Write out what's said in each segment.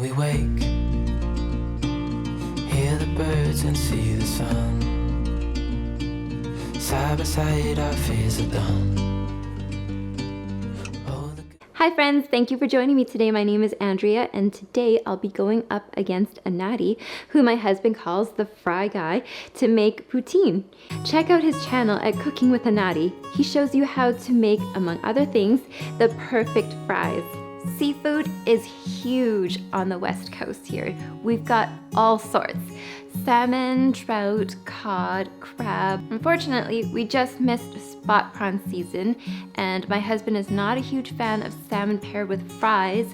we wake, hear the birds and see the sun. Side by side our fears are done. Hi friends, thank you for joining me today. My name is Andrea and today I'll be going up against a natty who my husband calls the fry guy to make poutine. Check out his channel at Cooking with a Natty. He shows you how to make, among other things, the perfect fries. Seafood is huge on the west coast here. We've got all sorts. Salmon, trout, cod, crab. Unfortunately, we just missed spot prawn season and my husband is not a huge fan of salmon paired with fries,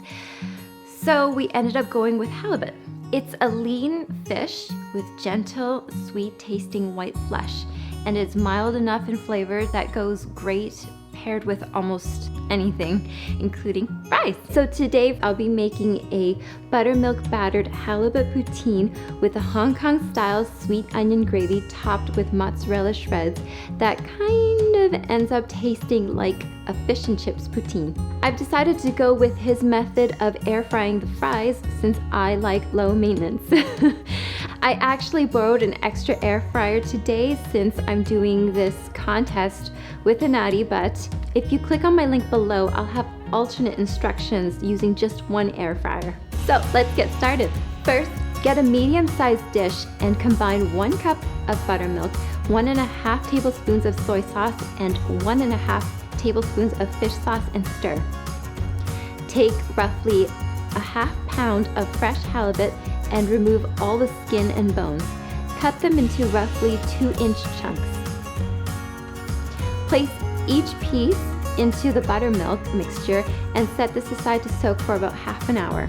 so we ended up going with halibut. It's a lean fish with gentle, sweet tasting white flesh and it's mild enough in flavor that goes great paired with almost anything, including fries. So today I'll be making a buttermilk battered halibut poutine with a Hong Kong style sweet onion gravy topped with mozzarella shreds that kind of ends up tasting like a fish and chips poutine. I've decided to go with his method of air frying the fries since I like low maintenance. I actually borrowed an extra air fryer today since I'm doing this contest with a natty, but if you click on my link below, I'll have alternate instructions using just one air fryer. So let's get started. First, get a medium-sized dish and combine 1 cup of buttermilk, 1.5 tablespoons of soy sauce, and 1.5 tablespoons of fish sauce and stir. Take roughly a ½ pound of fresh halibut and remove all the skin and bones. Cut them into roughly 2-inch chunks. Place each piece into the buttermilk mixture and set this aside to soak for about ½ an hour.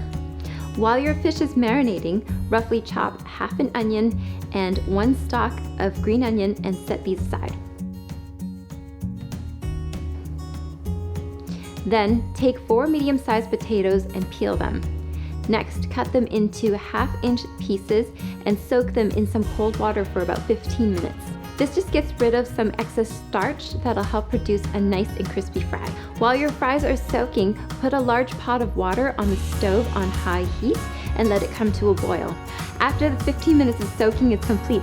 While your fish is marinating, roughly chop ½ an onion and 1 stalk of green onion and set these aside. Then take 4 medium-sized potatoes and peel them. Next, cut them into ½ inch pieces and soak them in some cold water for about 15 minutes. This just gets rid of some excess starch that'll help produce a nice and crispy fry. While your fries are soaking, put a large pot of water on the stove on high heat and let it come to a boil. After the 15 minutes of soaking is complete,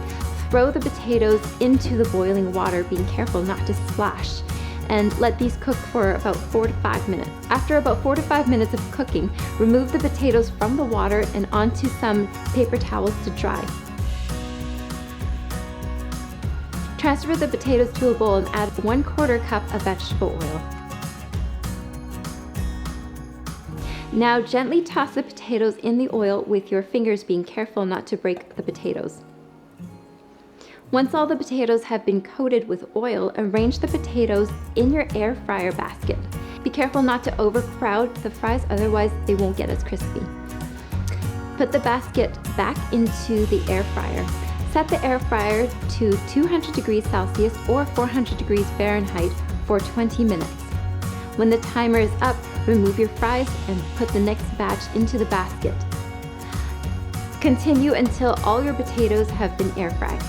throw the potatoes into the boiling water, being careful not to splash, and let these cook for about 4 to 5 minutes. After about 4 to 5 minutes of cooking, remove the potatoes from the water and onto some paper towels to dry. Transfer the potatoes to a bowl and add 1/4 cup of vegetable oil. Now gently toss the potatoes in the oil with your fingers, being careful not to break the potatoes. Once all the potatoes have been coated with oil, arrange the potatoes in your air fryer basket. Be careful not to overcrowd the fries, otherwise they won't get as crispy. Put the basket back into the air fryer. Set the air fryer to 200 degrees Celsius or 400 degrees Fahrenheit for 20 minutes. When the timer is up, remove your fries and put the next batch into the basket. Continue until all your potatoes have been air fried.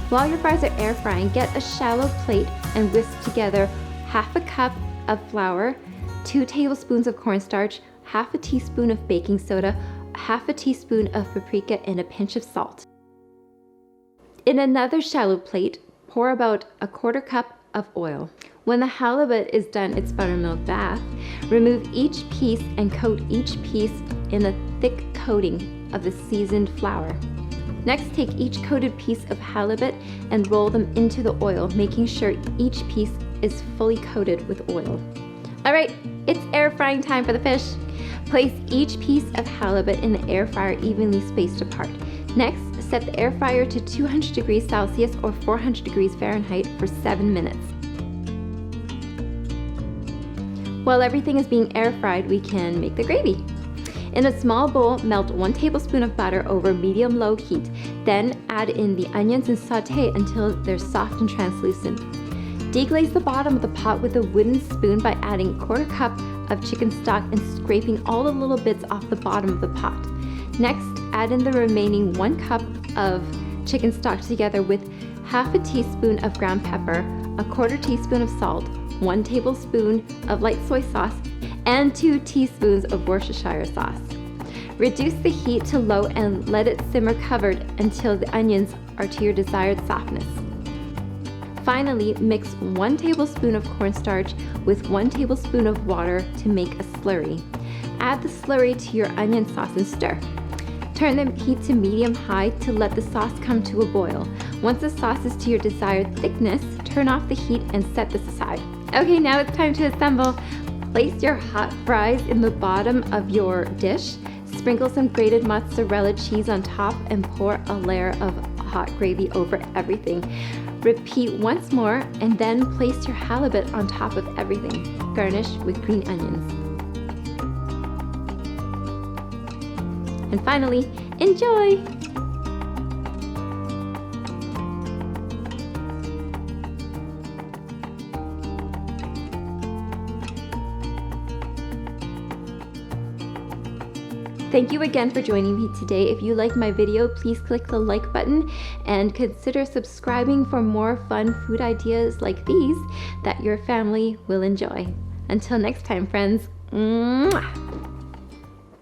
While your fries are air frying, get a shallow plate and whisk together ½ cup of flour, 2 tablespoons of cornstarch, ½ teaspoon of baking soda, ½ teaspoon of paprika, and a pinch of salt. In another shallow plate, pour about ¼ cup of oil. When the halibut is done its buttermilk bath, remove each piece and coat each piece in a thick coating of the seasoned flour. Next, take each coated piece of halibut and roll them into the oil, making sure each piece is fully coated with oil. All right, it's air frying time for the fish. Place each piece of halibut in the air fryer evenly spaced apart. Next, set the air fryer to 200 degrees Celsius or 400 degrees Fahrenheit for 7 minutes. While everything is being air fried, we can make the gravy. In a small bowl, melt 1 tablespoon of butter over medium-low heat. Then add in the onions and saute until they're soft and translucent. Deglaze the bottom of the pot with a wooden spoon by adding ¼ cup of chicken stock and scraping all the little bits off the bottom of the pot. Next, add in the remaining 1 cup of chicken stock together with ½ a teaspoon of ground pepper, a ¼ teaspoon of salt, 1 tablespoon of light soy sauce, and 2 teaspoons of Worcestershire sauce. Reduce the heat to low and let it simmer covered until the onions are to your desired softness. Finally, mix 1 tablespoon of cornstarch with 1 tablespoon of water to make a slurry. Add the slurry to your onion sauce and stir. Turn the heat to medium-high to let the sauce come to a boil. Once the sauce is to your desired thickness, turn off the heat and set this aside. Okay, now it's time to assemble. Place your hot fries in the bottom of your dish. Sprinkle some grated mozzarella cheese on top and pour a layer of hot gravy over everything. Repeat once more and then place your halibut on top of everything. Garnish with green onions. And finally, enjoy! Thank you again for joining me today. If you like my video, please click the like button and consider subscribing for more fun food ideas like these that your family will enjoy. Until next time, friends. Mwah!